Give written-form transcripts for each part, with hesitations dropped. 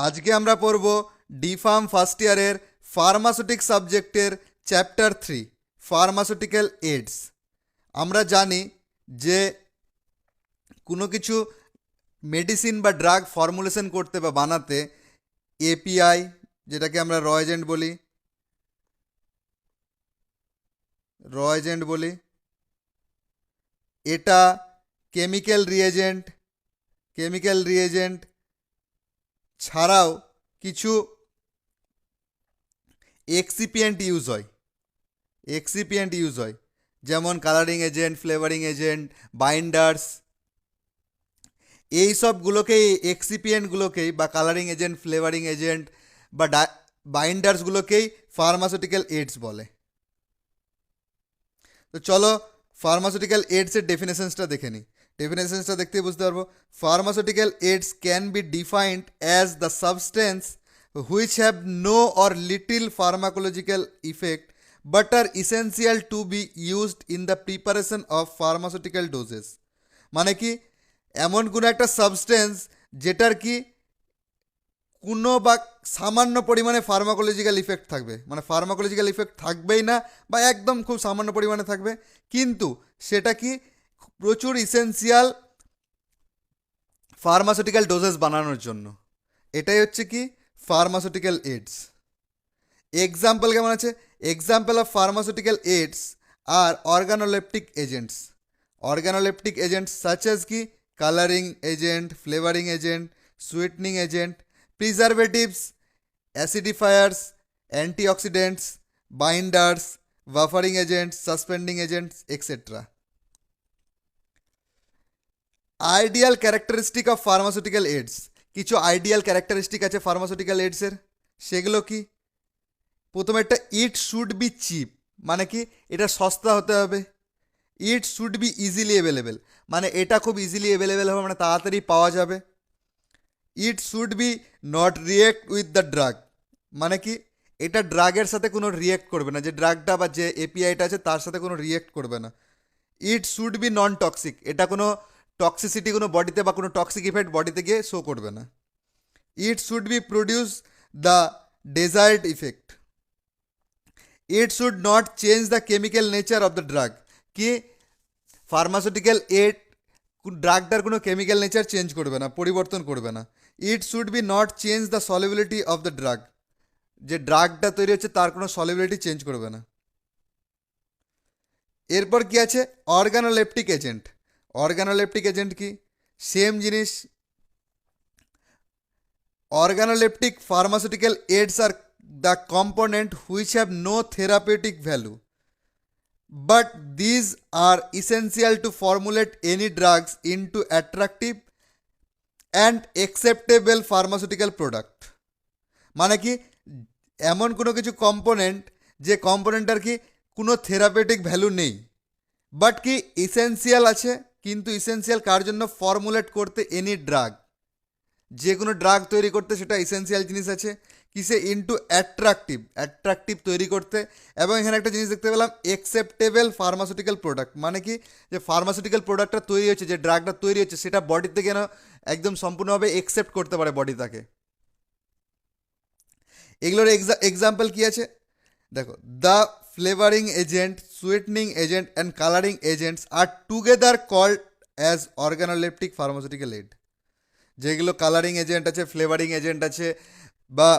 আজকে আমরা পড়ব ডি ফার্ম ফার্স্ট ইয়ারের ফার্মাসিউটিক সাবজেক্টের চ্যাপ্টার 3 ফার্মাসিউটিক্যাল এইডস। আমরা জানি যে কোনো কিছু মেডিসিন বা ড্রাগ ফর্মুলেশন করতে বা বানাতে এপিআই, যেটাকে আমরা র এজেন্ট বলি, এটা কেমিক্যাল রিয়েজেন্ট ছাড়াও কিছু এক্সিপিয়েন্ট ইউজ হয় যেমন কালারিং এজেন্ট, ফ্লেভারিং এজেন্ট, বাইন্ডার্স। এই সবগুলোকেই এক্সিপিয়েন্টগুলোকেই বা কালারিং এজেন্ট, ফ্লেভারিং এজেন্ট বা বাইন্ডার্সগুলোকেই ফার্মাসিউটিক্যাল এইডস বলে। তো চলো ফার্মাসিউটিক্যাল এইডসের ডেফিনেশনসটা দেখে নিই। ডেফিনেশনসটা দেখতে বুঝতে পারবো। Pharmaceutical aids can be defined as the substance which have no or little pharmacological effect but are essential to be used in the preparation of pharmaceutical doses। মানে কি, এমন কোনো একটা সাবস্টেন্স যেটার কি কোনো বা সামান্য পরিমাণে ফার্মাকোলজিক্যাল ইফেক্ট থাকবে, মানে ফার্মাকোলজিক্যাল ইফেক্ট থাকবেই না বা একদম খুব সামান্য পরিমাণে থাকবে, কিন্তু সেটা কি প্রচুর ইসেন্সিয়াল ফার্মাসিউটিক্যাল ডোজেস বানানোর জন্য। এটাই হচ্ছে কি ফার্মাসিউটিক্যাল এইডস। এক্সাম্পল কেমন আছে? Example of pharmaceutical aids are organoleptic agents such as কি colouring agent, flavouring agent, sweetening agent, preservatives, acidifiers, antioxidants, binders, buffering agents, suspending agents etcetera. Ideal characteristic of pharmaceutical aids. কিছু ideal characteristic আছে pharmaceutical এইডসের, সেগুলো কি? প্রথমে একটা ইট should B chip, মানে কি এটা সস্তা হতে হবে। ইট শুড বি ইজিলি অ্যাভেলেবেল, মানে এটা খুব ইজিলি অ্যাভেলেবেল হবে, মানে তাড়াতাড়ি পাওয়া যাবে। ইট should be not react with the drug, মানে কি এটা ড্রাগের সাথে কোনো রিয়েক্ট করবে না, যে ড্রাগটা বা যে এপিআইটা আছে তার সাথে কোনো রিয়েক্ট করবে না। It should B non toxic, এটা কোনো টক্সিসিটি কোনো বডিতে বা কোনো টক্সিক ইফেক্ট বডিতে গিয়ে শো করবে না। It should be produce the desired effect. It should not change the chemical nature of the drug, কি ফার্মাসিউটিক্যাল এইড ড্রাগটার কোনো কেমিক্যাল নেচার চেঞ্জ করবে না, পরিবর্তন করবে না। It should be not change the solubility of the drug, যে ড্রাগটা তৈরি হচ্ছে তার কোনো সলিবিলিটি চেঞ্জ করবে না। এরপর কি আছে? অর্গানোলেপটিক এজেন্ট কি? সেম জিনিস। Organoleptic pharmaceutical aids are the component which have no therapeutic value, but these are essential to formulate any drugs into attractive and acceptable pharmaceutical product। মানে কি এমন কোনো কিছু কম্পোনেন্ট, যে কম্পোনেন্টটার কি কোনো থেরাপিউটিক ভ্যালু নেই, বাট কি ইসেন্সিয়াল আছে, কিন্তু ইসেন্সিয়াল কার জন্য? ফর্মুলেট করতে এনি ড্রাগ, যে কোনো ড্রাগ তৈরি করতে সেটা ইসেন্সিয়াল জিনিস আছে। কিসে? ইনটু অ্যাট্রাকটিভ তৈরি করতে। এবং এখানে একটা জিনিস দেখতে পেলাম, অ্যাকসেপ্টেবল ফার্মাসিউটিক্যাল প্রোডাক্ট, মানে কি যে ফার্মাসিউটিক্যাল প্রোডাক্টটা তৈরি হচ্ছে, যে ড্রাগটা তৈরি হচ্ছে সেটা বডিতে কেন একদম সম্পূর্ণভাবে অ্যাকসেপ্ট করতে পারে বডি তাকে। এগুলোর এক্সাম্পল কি আছে দেখো। The flavouring agent, sweetening agent and colouring agents are together called as organoleptic pharmaceutical aid. যেগুলো কালারিং এজেন্ট আছে, ফ্লেভারিং এজেন্ট আছে বা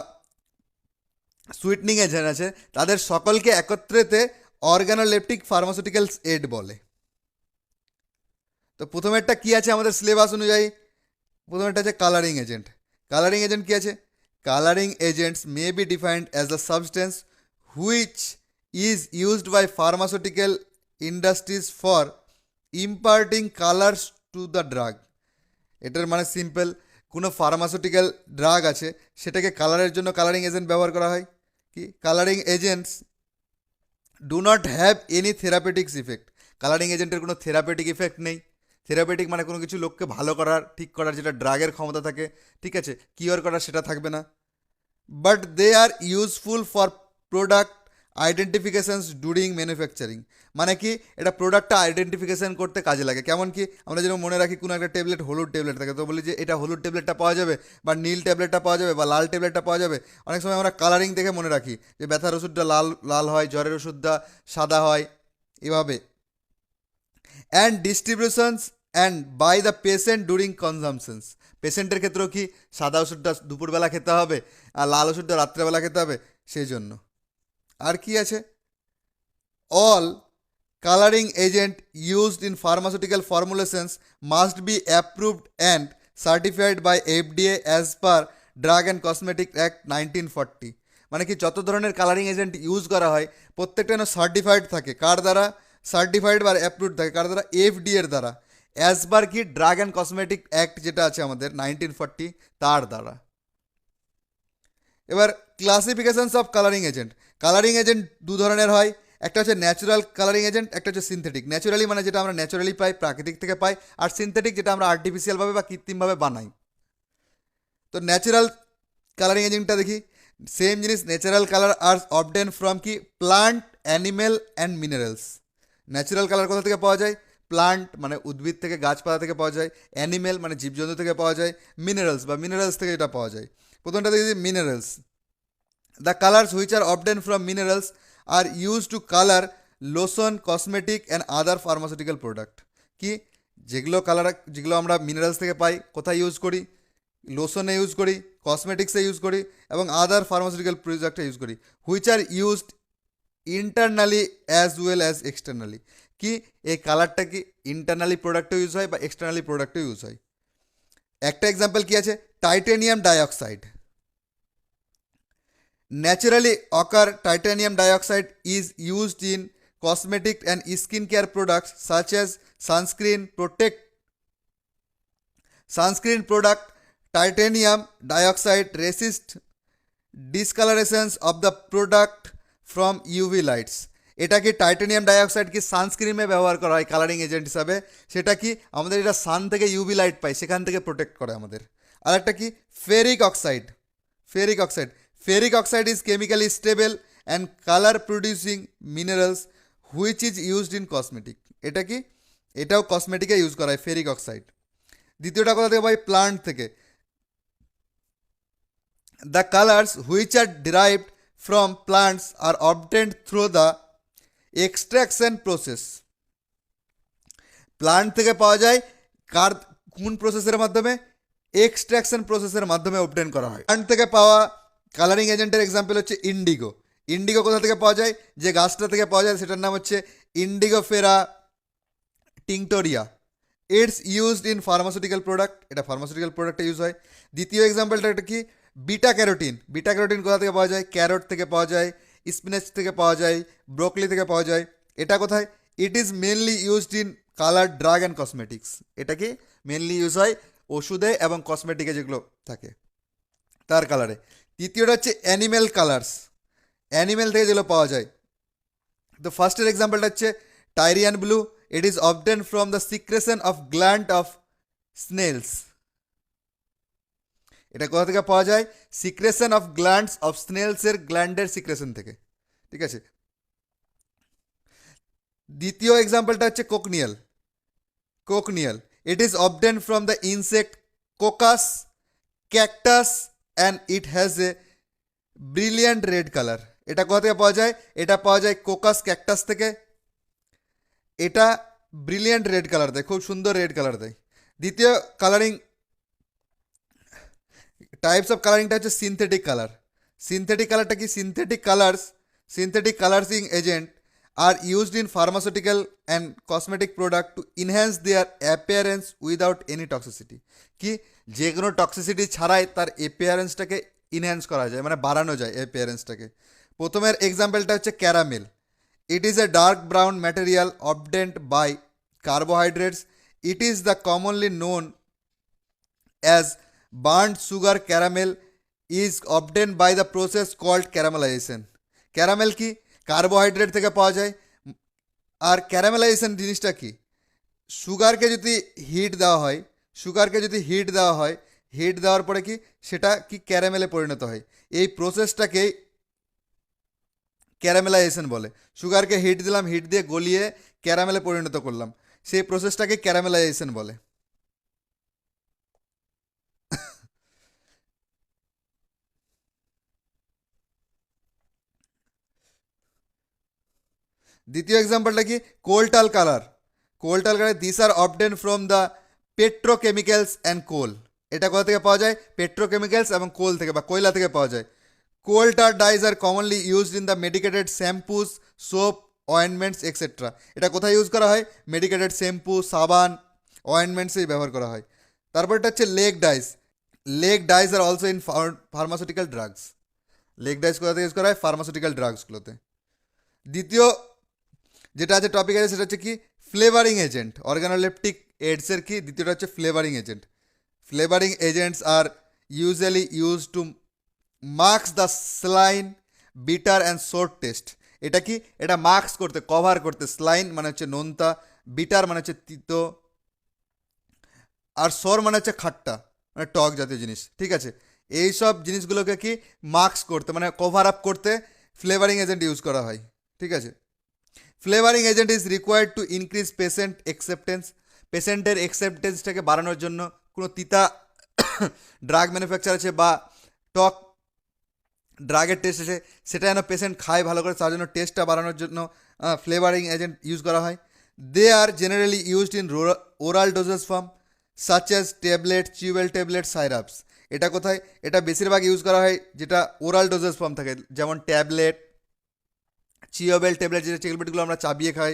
সুইটনিং এজেন্ট আছে, তাদের সকলকে একত্রেতে অর্গানোলেপটিক ফার্মাসিউটিক্যালস এইড বলে। তো প্রথমেরটা কি আছে আমাদের সিলেবাস অনুযায়ী? প্রথমেরটা আছে কালারিং এজেন্ট কি আছে? Colouring agents may be defined as the substance which is used by pharmaceutical industries for imparting colours to the drug. এটার মানে সিম্পল, কোনো ফার্মাসিউটিক্যাল ড্রাগ আছে সেটাকে কালারের জন্য কালারিং এজেন্ট ব্যবহার করা হয়। কি colouring agents do not have any therapeutics effect, colouring এজেন্টের কোনো থেরাপিউটিক ইফেক্ট নেই। থেরাপিউটিক মানে কোনো কিছু লোককে ভালো করার, ঠিক করার, যেটা ড্রাগের ক্ষমতা থাকে, ঠিক আছে, কিওর করার সেটা থাকবে না। But they are useful for product identifications during manufacturing, মানে কি এটা প্রোডাক্টটা আইডেন্টিফিকেশান করতে কাজে লাগে। কেমন কি, আমরা যেন মনে রাখি কোনো একটা ট্যাবলেট হলুদ ট্যাবলেট থাকে, তো বলি যে এটা হলুদ ট্যাবলেটটা পাওয়া যাবে, বা নীল ট্যাবলেটটা পাওয়া যাবে, বা লাল ট্যাবলেটটা পাওয়া যাবে। অনেক সময় আমরা কালারিং দেখে মনে রাখি যে ব্যথার ওষুধটা লাল লাল হয়, জ্বরের ওষুধটা সাদা হয়, এভাবে। And distributions and by the patient during consumptions, পেশেন্টের ক্ষেত্রেও কি সাদা ওষুধটা দুপুরবেলা খেতে হবে আর লাল ওষুধটা রাত্রেবেলা খেতে হবে, সেই জন্য। আর কি আছে, all colouring agent used in pharmaceutical formulations must be approved and certified by FDA as per drug and cosmetic act 1940, মানে কি যত ধরনের কালারিং এজেন্ট ইউজ করা হয় প্রত্যেকটা যেন সার্টিফাইড থাকে, কার দ্বারা সার্টিফাইড বা অ্যাপ্রুভড থাকে, কার দ্বারা, এফডিএর দ্বারা, অ্যাজ পার কি ড্রাগ অ্যান্ড কসমেটিক অ্যাক্ট যেটা আছে আমাদের 1940 তার দ্বারা। এবার classifications of colouring agent. Colouring agent দু ধরনের হয়, একটা হচ্ছে ন্যাচারাল কালারিং এজেন্ট, একটা হচ্ছে সিনথেটিক। ন্যাচারালি মানে যেটা আমরা ন্যাচারালি পাই, প্রাকৃতিক থেকে পাই, আর সিনথেটিক যেটা আমরা আর্টিফিশিয়ালভাবে বা কৃত্রিমভাবে বানাই। তো ন্যাচারাল কালারিং এজেন্টটা দেখি, সেম জিনিস, natural colour are obtain from কি plant, animal and minerals. Natural colour কোথা থেকে পাওয়া যায়, প্লান্ট মানে উদ্ভিদ থেকে, গাছপালা থেকে পাওয়া যায়, অ্যানিমেল মানে জীবজন্তু থেকে পাওয়া যায়, মিনারেলস বা মিনারেলস থেকে এটা পাওয়া যায়। প্রথমটা দেখি minerals. The colours which are obtain from minerals are use to colour lotion, cosmetic and other pharmaceutical product. কি যেগুলো কালার, যেগুলো আমরা মিনারেলস থেকে পাই, কোথায় ইউজ করি, লোশনে ইউজ করি, কসমেটিক্সে ইউজ করি, এবং আদার ফার্মাসিউটিক্যাল প্রোডাক্টে ইউজ করি, which are used internally as well as externally. কি এই কালারটা কি ইন্টারনালি প্রোডাক্টেও ইউজ হয় বা এক্সটার্নালি প্রোডাক্টেও ইউজ হয়। একটা এক্সাম্পল কি আছে, titanium dioxide. Naturally ochre titanium dioxide is used in cosmetic and skincare products such as sunscreen product. Titanium dioxide resists discolorations of the product from UV lights. এটা কি titanium dioxide কি সানস্ক্রিনে ব্যবহার করা হয় কালারিং এজেন্ট হিসাবে, সেটা কি আমাদের এটা সান থেকে ইউভি লাইট পাই সেখান থেকে প্রোটেক্ট করে আমাদের। আর একটা কি ferric oxide. Ferric oxide is chemically stable and colour producing minerals which is used in cosmetic. এটা কি এটাও কসমেটিকে ইউজ করা হয় ফেরিক অক্সাইড। দ্বিতীয়টা কোথা থেকে পাই, প্লান্ট থেকে। The colours which R derived from plants are obtained through the extraction process. Plant থেকে পাওয়া যায়, কোন প্রসেসের মাধ্যমে, এক্সট্রাকশন প্রসেসের মাধ্যমে অবটেন করা হয়। প্লান্ট থেকে পাওয়া কালারিং এজেন্টের এক্সাম্পল হচ্ছে ইন্ডিগো। ইন্ডিগো কোথা থেকে পাওয়া যায়, যে গাছটা থেকে পাওয়া যায় সেটার নাম হচ্ছে indigofera tinctoria. It's used in pharmaceutical product, এটা ফার্মাসিউটিক্যাল প্রোডাক্টে ইউজ হয়। দ্বিতীয় এক্সাম্পলটা একটা কি, বিটা ক্যারোটিন। বিটা ক্যারোটিন কোথা থেকে পাওয়া যায়, ক্যারট থেকে পাওয়া যায়, স্পিনাচ থেকে পাওয়া যায়, ব্রোকলি থেকে পাওয়া যায়। এটা কোথায়, ইট is mainly used in colour, drug and cosmetics. এটা কি মেনলি ইউজ হয় ওষুধে এবং কসমেটিকে যেগুলো থাকে তার কালারে। তৃতীয়টা হচ্ছে অ্যানিমেল কালার্স, অ্যানিমেল থেকে যেগুলো পাওয়া যায়। তো ফার্স্টের এক্সাম্পলটা হচ্ছে Tyrian blue. It is obtain from the secretion of gland of snails. এটা কোথা থেকে পাওয়া যায়, সিক্রেশন অফ গ্ল্যান্ডস অফ স্নেলসের গ্ল্যান্ডের সিক্রেশন থেকে, ঠিক আছে। দ্বিতীয় এক্সাম্পলটা হচ্ছে cochineal. It is obtain from the insect coccus cactus and it has a brilliant red colour. এটা কোথা থেকে পাওয়া যায়, এটা পাওয়া যায় কোকাস ক্যাকটাস থেকে। এটা ব্রিলিয়ান্ট রেড কালার দেয়, খুব সুন্দর রেড কালার দেয়। দ্বিতীয় কালারিং টাইপস অফ কালারিংটা হচ্ছে সিনথেটিক কালার। সিনথেটিক কালারটা কি, synthetic colouring agent are used in pharmaceutical and cosmetic product to enhance their appearance without any toxicity. কি যে কোনো টক্সিসিটি ছাড়াই তার অ্যাপিয়ারেন্সটাকে ইনহ্যান্স করা যায়, মানে বাড়ানো যায় অ্যাপিয়ারেন্সটাকে। প্রথমের এক্সাম্পলটা হচ্ছে caramel. It is a dark brown material obtained by carbohydrates. It is the commonly known as burned sugar. Caramel is obtained by the process called caramelization. Caramel কি কার্বোহাইড্রেট থেকে পাওয়া যায়। আর ক্যারামেলাইজেশন জিনিসটা কি, সুগারকে যদি হিট দেওয়া হয়, হিট দেওয়ার পরে কি সেটা কি ক্যারামেলে পরিণত হয়। এই প্রসেসটাকেই ক্যারামেলাইজেশন বলে। সুগারকে হিট দিলাম, হিট দিয়ে গলিয়ে ক্যারামেলে পরিণত করলাম, সেই প্রসেসটাকে ক্যারামেলাইজেশন বলে। দ্বিতীয় এক্সাম্পলটা কি, coal tar colour. Coal tar colour, this are obtain from the petrochemicals and coal. এটা কোথা থেকে পাওয়া যায়? পেট্রোকেমিক্যালস এবং কোল থেকে বা কয়লা থেকে পাওয়া যায়। Coal tar dyes are commonly used in the medicated shampoos, soap, ointments etcetera. এটা কোথায় ইউজ করা হয়? মেডিকেটেড শ্যাম্পু, সাবান, অয়েন্টমেন্টসেই ব্যবহার করা হয়। তারপরটা হচ্ছে lake dyes. Lake dyes are also in pharmaceutical drugs. Lake dyes কোথা থেকে ইউজ করা হয়? ফার্মাসিউটিক্যাল ড্রাগসগুলোতে। দ্বিতীয় যেটা আছে টপিক আছে সেটা হচ্ছে কি, ফ্লেভারিং এজেন্ট। অর্গানোলেপটিক এডসের কি দ্বিতীয়টা হচ্ছে flavouring agent. Flavouring agents are usually use to marks the saline, bitter and sour taste. এটা কি, এটা মার্কস করতে, কভার করতে। স্লাইন মানে হচ্ছে নোনতা, বিটার মানে হচ্ছে তিতো, আর সোর মানে হচ্ছে খাট্টা, মানে টক জাতীয় জিনিস। ঠিক আছে, এই সব জিনিসগুলোকে কি মার্কস করতে, মানে কভার আপ করতে ফ্লেভারিং এজেন্ট ইউজ করা হয়। ঠিক আছে, flavouring agent is required to increase patient acceptance. পেশেন্টের অ্যাকসেপ্টেন্সটাকে বাড়ানোর জন্য, কোনো তিতা ড্রাগ ম্যানুফ্যাকচার আছে বা টক ড্রাগের টেস্ট আছে, সেটা যেন পেশেন্ট খায় ভালো করে, তার জন্য টেস্টটা বাড়ানোর জন্য ফ্লেভারিং এজেন্ট ইউজ করা হয়। They are generally used in oral doses form such as tablet, chewable tablet, syrups. এটা কোথায়? এটা বেশিরভাগ ইউজ করা হয় যেটা ওরাল ডোজেস ফর্ম থাকে, যেমন ট্যাবলেট, চিওবেল ট্যাবলেট, যেটা ট্যাবলেটগুলো আমরা চাবিয়ে খাই।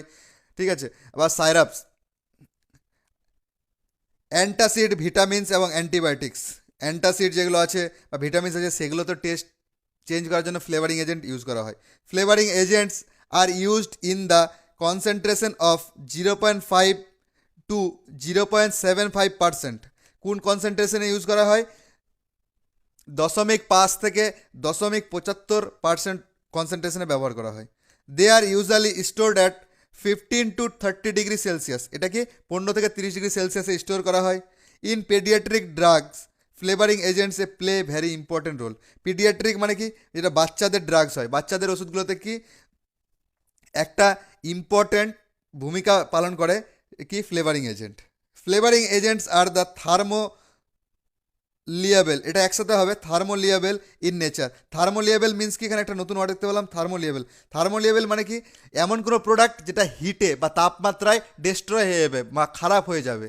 ঠিক আছে, আবার সাইরাপস, অ্যান্টাসিড, ভিটামিনস এবং অ্যান্টিবায়োটিক্স। অ্যান্টাসিড যেগুলো আছে বা ভিটামিনস আছে, সেগুলো তো টেস্ট চেঞ্জ করার জন্য ফ্লেভারিং এজেন্ট ইউজ করা হয়। Flavouring agents are used in the concentration of 0.5 to 0.75%। কোন কনসেন্ট্রেশনে ইউজ করা হয়? 0.5 থেকে 0.75% কনসেন্ট্রেশনে ব্যবহার করা হয়। They are usually stored at 15 to 30 degree Celsius. এটা কি 15 থেকে 30 ডিগ্রি সেলসিয়াসে স্টোর করা হয়। In paediatric drugs flavouring agents a play very important role. Paediatric মানে কি, যেটা বাচ্চাদের ড্রাগস হয়, বাচ্চাদের ওষুধগুলোতে কি একটা ইম্পর্ট্যান্ট ভূমিকা পালন করে কি, flavouring agent. Flavouring agents are the thermolabile. এটা একসাথে হবে, thermolabile in nature. Thermolabile means কি, এখানে একটা নতুন ওয়ার্ড দেখতে পেলাম, থার্মোলিয়াবেল। থার্মোলিয়াবেল মানে কি, এমন কোনো প্রোডাক্ট যেটা হিটে বা তাপমাত্রায় ডিস্ট্রয় হয়ে যাবে বা খারাপ হয়ে যাবে।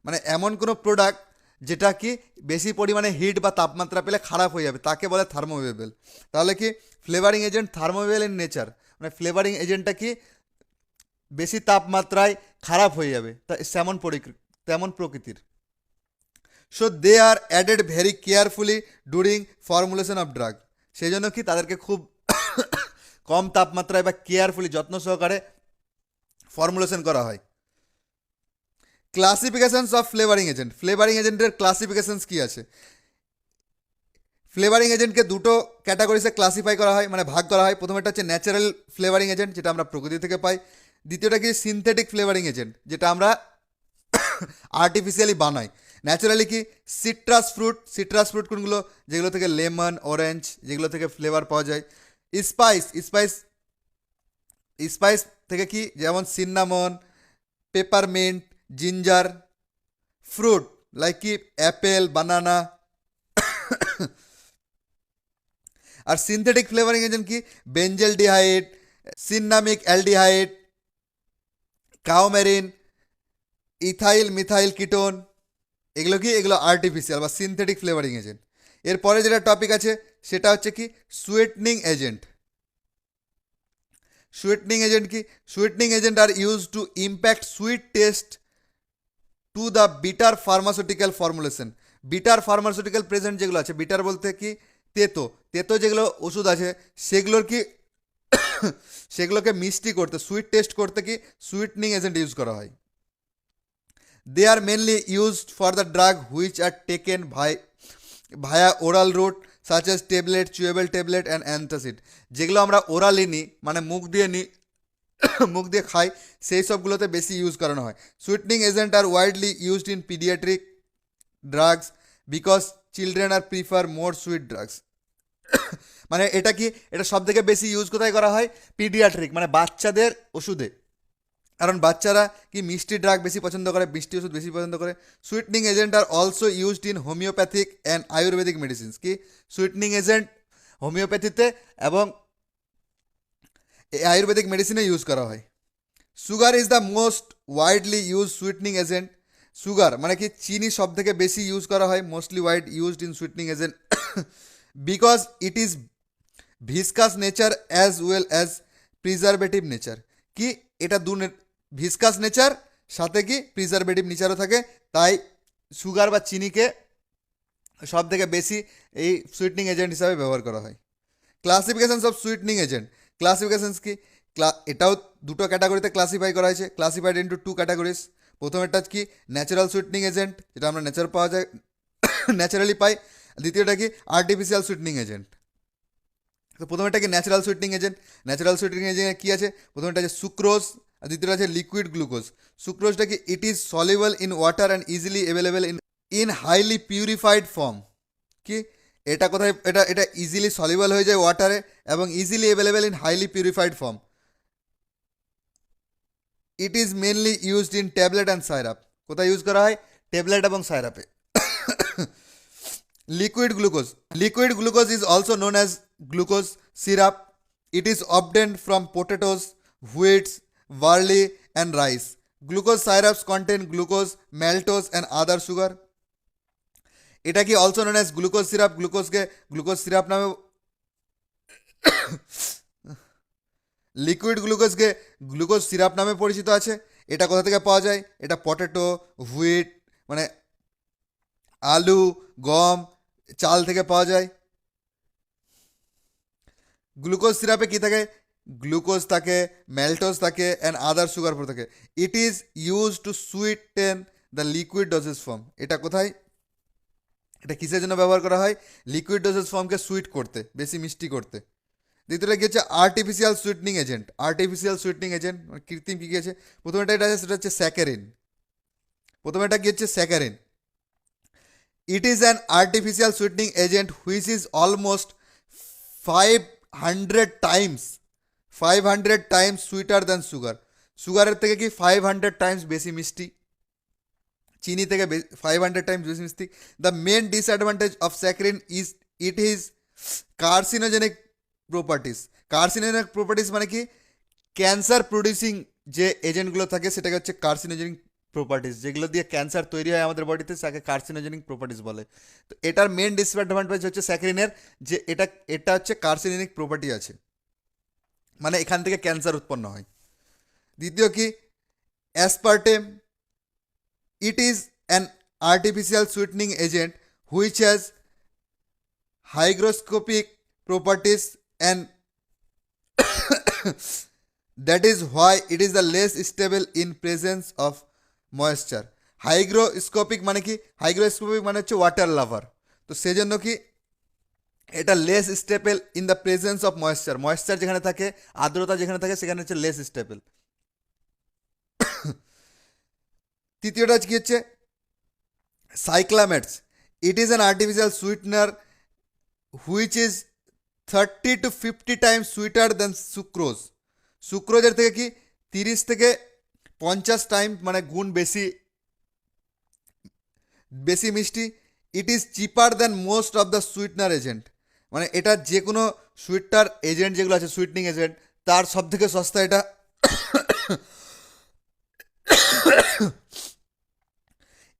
মানে এমন কোনো প্রোডাক্ট যেটা কি বেশি পরিমাণে হিট বা তাপমাত্রা পেলে খারাপ হয়ে যাবে, তাকে বলে থার্মোলিয়াবেল। তাহলে কি, flavouring agent thermolabile in nature, মানে ফ্লেভারিং এজেন্টটা কি বেশি তাপমাত্রায় খারাপ হয়ে যাবে, তা তেমন প্রকৃতির। So they are added very carefully during formulation of drug. সেই জন্য কি তাদেরকে খুব কম তাপমাত্রায় বা কেয়ারফুলি, যত্ন সহকারে ফর্মুলেশন করা হয়। Classifications of flavouring agent. Flavouring এজেন্টের ক্লাসিফিকেশনস কি আছে? ফ্লেভারিং এজেন্টকে দুটো ক্যাটাগরিসে ক্লাসিফাই করা হয়, মানে ভাগ করা হয়। প্রথমেটা হচ্ছে ন্যাচারাল ফ্লেভারিং এজেন্ট, যেটা আমরা প্রকৃতি থেকে পাই। দ্বিতীয়টা কি, সিনথেটিক ফ্লেভারিং এজেন্ট, যেটা আমরা আর্টিফিশিয়ালি বানাই। ন্যাচারালি কি, সিট্রাস ফ্রুট। সিট্রাস ফ্রুট কোনগুলো? যেগুলো থেকে লেমন, অরেঞ্জ, যেগুলো থেকে ফ্লেভার পাওয়া যায়। স্পাইস, স্পাইস স্পাইস থেকে কি, যেমন cinnamon, peppermint, ginger. Fruit like কি, অ্যাপেল, বানানা। আর সিনথেটিক ফ্লেভারিং এজেন্ট কি, বেঞ্জেল ডিহাইড, সিন্নামিক অ্যালডিহাইড, কাউমেরিন, ইথাইল মিথাইল কিটোন। এগুলো কি, এগুলো আর্টিফিশিয়াল বা সিনথেটিক ফ্লেভারিং এজেন্ট। এরপরে যেটা টপিক আছে সেটা হচ্ছে কি, সুইটনিং এজেন্ট। সুইটনিং এজেন্ট কি, sweetening agent are use to impact sweet taste to the bitter pharmaceutical formulation. Bitter pharmaceutical present যেগুলো আছে, বিটার বলতে কি, তেতো, তেতো যেগুলো ওষুধ আছে সেগুলোর কি সেগুলোকে মিষ্টি করতে, সুইট টেস্ট করতে কি সুইটনিং এজেন্ট ইউজ করা হয়। They are mainly used for the drug which are taken via oral route such as tablet, chewable tablet and antacid. যেগুলো আমরা ওরালি নিই, মানে মুখ দিয়ে নিই, মুখ দিয়ে খাই, সেই সবগুলোতে বেশি ইউজ করানো হয়। Sweetening agent are widely used in paediatric drugs because children are prefer more sweet drugs. মানে এটা কি, এটা সব থেকে বেশি ইউজ কোথায় করা হয়? পিডিয়াট্রিক মানে বাচ্চাদের ওষুধে। কারণ বাচ্চারা কি মিষ্টি ড্রাগ বেশি পছন্দ করে, মিষ্টি ওষুধ বেশি পছন্দ করে। Sweetening agent are also used in homeopathic and Ayurvedic medicines. কি সুইটনিং এজেন্ট হোমিওপ্যাথিতে এবং আয়ুর্বেদিক মেডিসিনে ইউজ করা হয়। Sugar is the most widely use sweetening agent. Sugar মানে কি চিনি সব থেকে বেশি ইউজ করা হয়, mostly wide used in sweetening agent, because it is viscous nature as well as preservative nature. কি এটা ভিসকাস নেচার সাথে কি প্রিজারভেটিভ নেচারও থাকে, তাই সুগার বা চিনিকে সব থেকে বেশি এই সুইটনিং এজেন্ট হিসাবে ব্যবহার করা হয়। Classifications of sweetening agent. Classifications কি, এটাও দুটো ক্যাটাগরিতে ক্লাসিফাই করা হয়েছে, ক্লাসিফাইড ইন্টু টু ক্যাটাগরিজ। প্রথমেরটা কি ন্যাচারাল সুইটনিং এজেন্ট, যেটা আমরা নেচার পাওয়া যায়, ন্যাচারালি পাই। দ্বিতীয়টা কি আর্টিফিশিয়াল সুইটনিং এজেন্ট। তো প্রথমেরটা কি ন্যাচারাল সুইটনিং এজেন্ট। ন্যাচারাল সুইটনিং এজেন্ট কী আছে? প্রথমেরটা আছে সুক্রোজ, আর দ্বিতীয়টা আছে লিকুইড গ্লুকোজ। সুক্রোজটা কি it is soluble in water and easily available in highly purified form. কি এটা কোথায়, এটা এটা ইজিলি সলিবল হয়ে যায় ওয়াটারে এবং easily available in highly purified form. It is mainly used in tablet and syrup. কোথায় ইউজ করা হয়? ট্যাবলেট এবং সাইরাপে। Liquid glucose. Liquid glucose is also known as glucose syrup. It is obtained from potatoes, wheats, barley and rice. Glucose syrups contain glucose, maltose and other sugar. এটা কি also known as glucose syrup. গ্লুকোজকে glucose syrup নামে, লিকুইড গ্লুকোজকে glucose syrup নামে পরিচিত আছে। এটা কোথা থেকে পাওয়া যায়? এটা পটেটো, হুইট মানে আলু, গম, চাল থেকে পাওয়া যায়। গ্লুকোজ সিরাপে কী থাকে? গ্লুকোজ থাকে, ম্যালটোজ থাকে অ্যান্ড আদার সুগার ফ্রুট থাকে। It is use two sweeten the liquid doses form. এটা কোথায়, এটা কিসের জন্য ব্যবহার করা হয়? লিকুইড ডোজেস ফর্মকে সুইট করতে, বেশি মিষ্টি করতে। দ্বিতীয়টা কী হচ্ছে? Artificial sweetening agent. Artificial sweetening agent মানে কৃত্রিম কী কী আছে? প্রথমে এটা আছে, সেটা হচ্ছে স্যাকারিন। প্রথমে এটা কী হচ্ছে? Saccharin. It is an artificial sweetening agent which is almost 500 times sweeter than sugar. সুগারের থেকে কি 500 টাইমস বেশি মিষ্টি, চিনি থেকে 500 টাইমস বেশি মিষ্টি। The main disadvantage of saccharin is it is carcinogenic properties. Carcinogenic properties মানে কি ক্যান্সার প্রডিউসিং যে এজেন্টগুলো থাকে সেটাকে হচ্ছে কার্সিনোজেনিক প্রপার্টিস, যেগুলো দিয়ে ক্যান্সার তৈরি হয় আমাদের বডিতে তাকে কার্সিনোজেনিক প্রপার্টিস বলে। তো এটার মেন ডিসঅ্যাডভান্টেজ হচ্ছে স্যাকারিনের যে এটা এটা হচ্ছে কার্সিনোজেনিক প্রপার্টি আছে, মানে এখান থেকে ক্যান্সার উৎপন্ন হয়। দ্বিতীয় কি? Aspartame. It is an artificial sweetening agent which has hygroscopic properties and that is why it is the less stable in presence of moisture. Hygroscopic মানে কি? হাইগ্রোস্কোপিক মানে হচ্ছে ওয়াটার লাভার। তো সেজন্য কি এটা less staple in the presence of moisture. Moisture যেখানে থাকে, আর্দ্রতা যেখানে থাকে, সেখানে হচ্ছে লেস স্টেপল। তৃতীয়টা কি হচ্ছে? Cyclamates. It is an artificial sweetener which is 30 to 50 times sweeter than sucrose. সুক্রোজের থেকে কি 30 থেকে 50 টাইম মানে গুণ বেশি বেশি মিষ্টি। It is cheaper than most of the sweetener agent. মানে এটা যে কোনো সুইটার এজেন্ট যেগুলো আছে, সুইটনিং এজেন্ট, তার সব থেকে সস্তা এটা।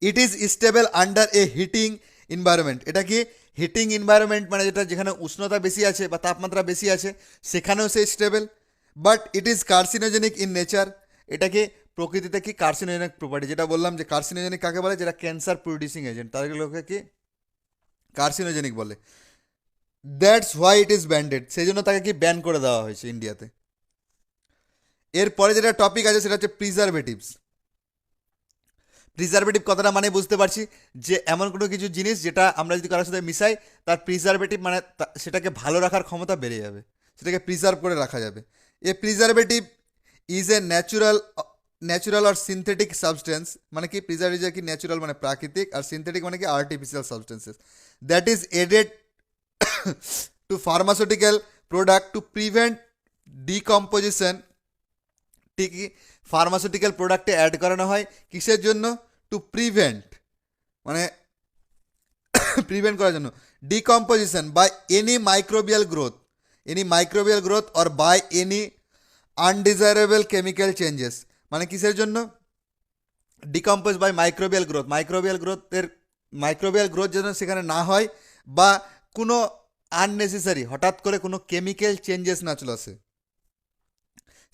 It is stable under a heating environment. এটা কি হিটিং এনভায়রনমেন্ট মানে যেটা যেখানে উষ্ণতা বেশি আছে বা তাপমাত্রা বেশি আছে সেখানেও সে stable. But it is carcinogenic in nature. এটাকে প্রকৃতিতে কি কার্সিনোজেনিক প্রপার্টি, যেটা বললাম যে কার্সিনোজেনিক কাকে বলে, যেটা ক্যান্সার প্রডিউসিং এজেন্ট তাদেরগুলোকে কি কার্সিনোজেনিক বলে। That's why it is branded. সেই জন্য তাকে কি ব্যান করে দেওয়া হয়েছে ইন্ডিয়াতে। এরপরে যেটা টপিক আছে সেটা হচ্ছে প্রিজারভেটিভস। প্রিজারভেটিভ কথাটা মানে বুঝতে পারছি যে এমন কোনো কিছু জিনিস যেটা আমরা যদি কারোর সাথে মিশাই তার প্রিজারভেটিভ মানে সেটাকে ভালো রাখার ক্ষমতা বেড়ে যাবে, সেটাকে প্রিজার্ভ করে রাখা যাবে। A preservative is a natural or synthetic substance. মানে কি প্রিজারভেটিভ কি ন্যাচুরাল মানে প্রাকৃতিক, আর সিনথেটিক মানে কি artificial substances that is added to pharmaceutical product to prevent decomposition. ঠিকই, ফার্মাসিউটিক্যাল প্রোডাক্টে অ্যাড করানো হয় কিসের জন্য? টু প্রিভেন্ট, মানে প্রিভেন্ট করার জন্য, decomposition by any microbial growth or by any undesirable chemical changes. মানে কিসের জন্য? ডিকম্পোজ বাই মাইক্রোবিয়াল গ্রোথ যেন সেখানে না হয়, বা কোনো আননেসেসারি হঠাৎ করে কোনো কেমিক্যাল চেঞ্জেস না চলে আসে,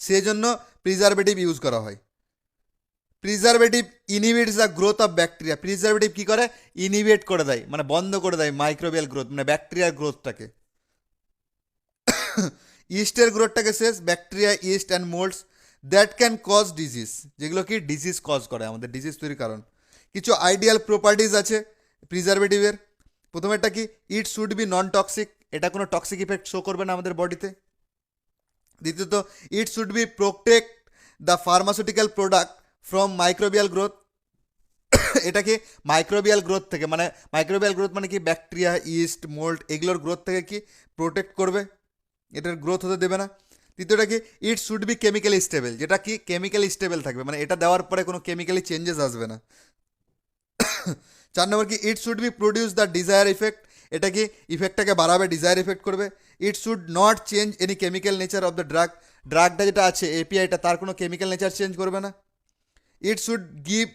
সেজন্য প্রিজারভেটিভ ইউজ করা হয়। Preservative inhibits the growth of bacteria. Preservative কী করে? ইনহিবিট করে দেয়, মানে বন্ধ করে দেয় মাইক্রোবিয়াল গ্রোথ, মানে ব্যাকটেরিয়ার গ্রোথটাকে। ইস্টের গ্রোথটাকে শেষ, bacteria, yeast and moulds that can cause disease, যেগুলো কি ডিজিজ কজ করে, আমাদের ডিজিজ তৈরির কারণ। কিছু আইডিয়াল প্রপার্টিজ আছে প্রিজারভেটিভের। প্রথমেরটা কি? It should B non toxic, এটা কোনো টক্সিক ইফেক্ট শো করবে না আমাদের বডিতে। দ্বিতীয়ত, ইট should B protect the pharmaceutical product from microbial growth. এটাকে মাইক্রোবিয়াল গ্রোথ থেকে, মানে মাইক্রোবিয়াল গ্রোথ মানে কি ব্যাকটেরিয়া, ইস্ট, মোল্ড এগুলোর গ্রোথ থেকে কি প্রোটেক্ট করবে, এটার গ্রোথ হতে দেবে না। তৃতীয়টা কি? It should B chemically stable, যেটা কি কেমিক্যালি স্টেবল থাকবে, মানে এটা দেওয়ার পরে কোনো কেমিক্যালি চেঞ্জেস আসবে না। 4 নম্বর কি? It should be produce the desire effect, এটা কি ইফেক্টটাকে বাড়াবে, ডিজায়ার ইফেক্ট করবে। It should not change any chemical nature of the ড্রাগটা যেটা আছে এপিআইটা, তার কোনো কেমিক্যাল নেচার চেঞ্জ করবে না। It should give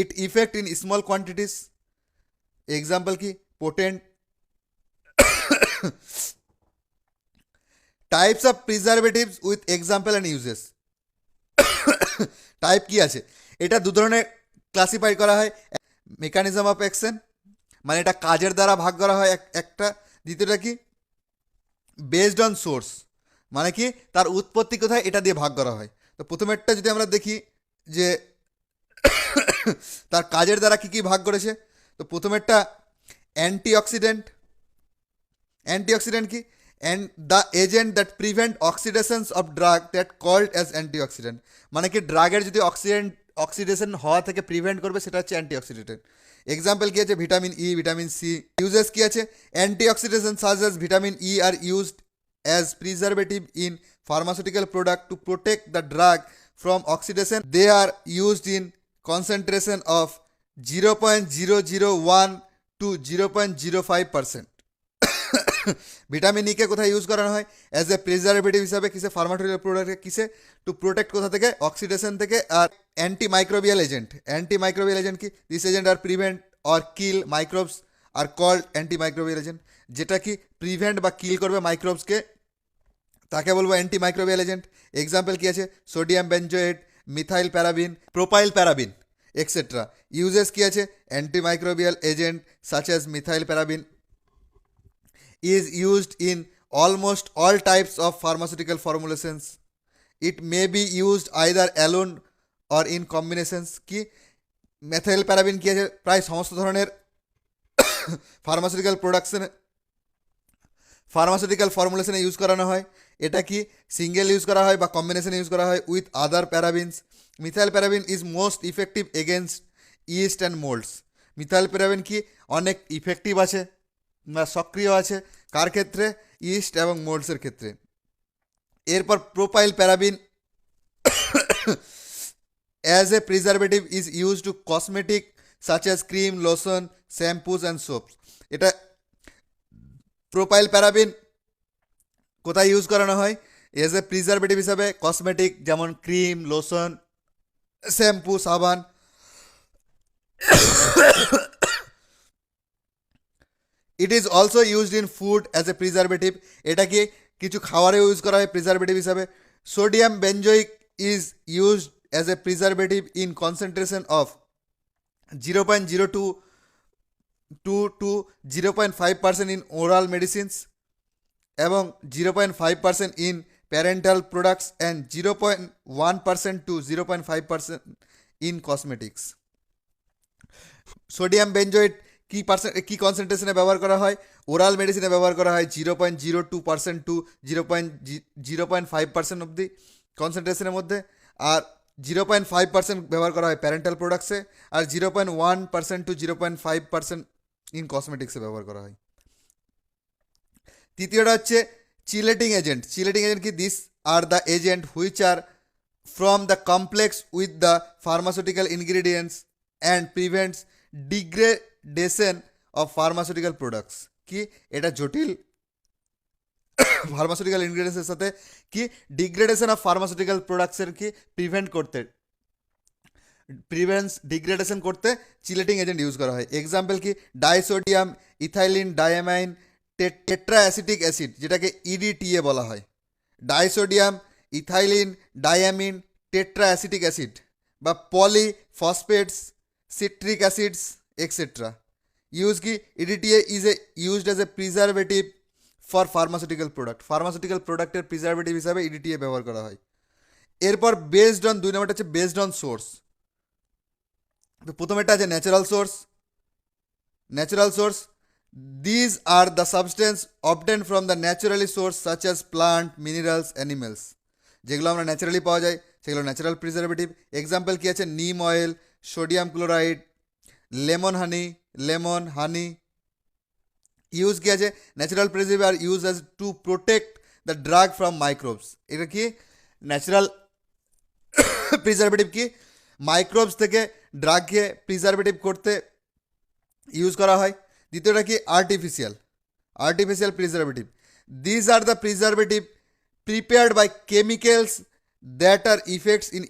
it effect in small quantities, example কি? Potent. Types of preservatives with example and uses. Type কি আছে? এটা দু ধরনের ক্লাসিফাই করা হয়। মেকানিজম অফ অ্যাকশন, মানে এটা কাজের দ্বারা ভাগ করা হয় একটা। দ্বিতীয়টা কি? বেসড অন সোর্স, মানে কি তার উৎপত্তি কোথায়, এটা দিয়ে ভাগ করা হয়। তো প্রথমেরটা যদি আমরা দেখি যে তার কাজের দ্বারা কী কী ভাগ করেছে, তো প্রথমেরটা অ্যান্টিঅক্সিডেন্ট। অ্যান্টিঅক্সিডেন্ট কি? And the agent that prevent oxidations of drug that called as antioxidant, মানে কি ড্রাগের যদি অক্সিডেশন হওয়া থেকে প্রিভেন্ট করবে, সেটা হচ্ছে অ্যান্টিঅক্সিডেন্ট। এক্সাম্পল কি আছে? Vitamin E, vitamin C. Uses কি আছে? Antioxidation such as vitamin E are used as preservative in pharmaceutical product to protect the drug from oxidation. They are used in concentration of 0.001 to 0.05%। Vitamin ইকে কোথায় use করানো হয়? As a preservative হিসাবে, কিসে? Pharmaceutical প্রোডাক্টে, কিসে? To protect কোথা থেকে? অক্সিডেশন থেকে। আর অ্যান্টিমাইক্রোবিয়াল এজেন্ট কি? This agent are prevent or kill microbes are called antimicrobial agent, যেটা কি প্রিভেন্ট বা কিল করবে মাইক্রোবসকে, তাকে বলবো অ্যান্টিমাইক্রোবিয়াল এজেন্ট। এক্সাম্পল কি আছে? Sodium benzoate, methyl paraben, propyl paraben etcetera. Uses কি আছে? Antimicrobial agent such as methyl paraben is used in almost all types of pharmaceutical formulations. It may be used either alone or in combinations. কি methyl paraben কি আছে? প্রায় সমস্ত ধরনের pharmaceutical ফর্মুলেশনে use করানো হয়। এটা কি সিঙ্গেল ইউজ করা হয় বা কম্বিনেশনে ইউজ করা হয় with other parabens. Methyl paraben is most effective against yeast and moulds. Methyl paraben কি অনেক ইফেক্টিভ আছে বা সক্রিয় আছে, কার ক্ষেত্রে? ইস্ট এবং মোল্ডসের ক্ষেত্রে। এরপর propyl paraben as a preservative is use to cosmetic such as cream, lotion, shampoos and soaps. এটা প্রোপাইল প্যারাবিন কোথায় ইউজ করানো হয়? এজ এ প্রিজারভেটিভ হিসাবে কসমেটিক, যেমন ক্রিম, লোশন, শ্যাম্পু, সাবান। It is also used in food as a preservative. এটাকে কিছু খাবারে ইউজ করা হয় প্রিজারভেটিভ হিসাবে। Sodium benzoic is used as a preservative in concentration of 0.02 to 0.5% in oral medicines এবং 0.5% in parental products and 0.1% to 0.5% in cosmetics. Sodium benzoate কি কনসেন্ট্রেশনে ব্যবহার করা হয়? ওরাল মেডিসিনে ব্যবহার করা হয় 0.02% টু 0.05% অবধি কনসেন্ট্রেশনের মধ্যে, আর 0.5% ব্যবহার করা হয় প্যারেন্টাল প্রোডাক্টসে, আর 0.1% টু 0.5% ইন কসমেটিক্সে ব্যবহার করা হয়। তৃতীয়টা হচ্ছে চিলেটিং এজেন্ট। চিলেটিং এজেন্ট কি? This are the agent which are from the complex with the pharmaceutical ingredients and prevents degradation of pharmaceutical products. কি এটা জটিল ফার্মাসিউটিক্যাল ইনগ্রিডিয়েন্টসের সাথে কি ডিগ্রেডেশন অফ ফার্মাসিউটিক্যাল প্রোডাক্টসের কি ডিগ্রেডেশন করতে চিলেটিং এজেন্ট ইউজ করা হয়। এক্সাম্পল কি? Disodium ethylene diamine tetra acetic acid, যেটাকে ইডিটিএ বলা হয়। Disodium ethylene diamine tetra acetic acid বা polyphosphates citric acids etcetera. Use কি? EDTA is a used as a preservative for pharmaceutical product. Pharmaceutical প্রোডাক্টের preservative হিসাবে EDTA ব্যবহার করা হয়। এরপর বেসড অন, 2 নম্বরটা হচ্ছে বেসড অন সোর্স। তো প্রথমেরটা আছে natural source. Natural source, these are the substance obtain from the naturally source such as plant minerals animals. যেগুলো আমরা ন্যাচারালি পাওয়া যায় সেগুলো ন্যাচারাল প্রিজারভেটিভ। এক্সাম্পল কি আছে? Neem oil, sodium chloride, lemon honey. Use কি আছে? Natural preservative are use as to protect the drug from microbes. এটা কি? ন্যাচারাল প্রিজারভেটিভ কি মাইক্রোবস থেকে ড্রাগকে প্রিজারভেটিভ করতে ইউজ করা হয়। দ্বিতীয়টা কি? Artificial preservative. These are the preservative prepared by chemicals that are effects in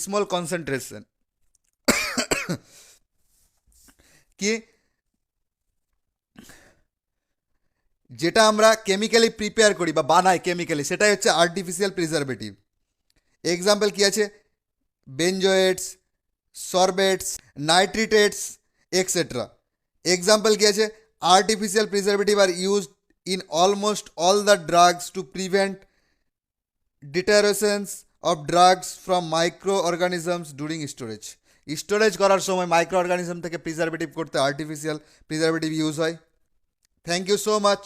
small concentration. কি? যেটা আমরা কেমিক্যালি প্রিপেয়ার করি বা বানাই কেমিক্যালি, সেটাই হচ্ছে আর্টিফিশিয়াল প্রিজারভেটিভ। এক্সাম্পল কি আছে? বেনজোয়েটস, সরবেটস, নাইট্রিটেটস এক্সেট্রা। এক্সাম্পল কি আছে? Artificial preservative are used in almost all the drugs to prevent deteriorations of drugs from micro organisms during storage করার সময় মাইক্রো অর্গানিজম থেকে প্রিজারভেটিভ করতে আর্টিফিশিয়াল প্রিজারভেটিভ ইউজ হয়। Thank you so much.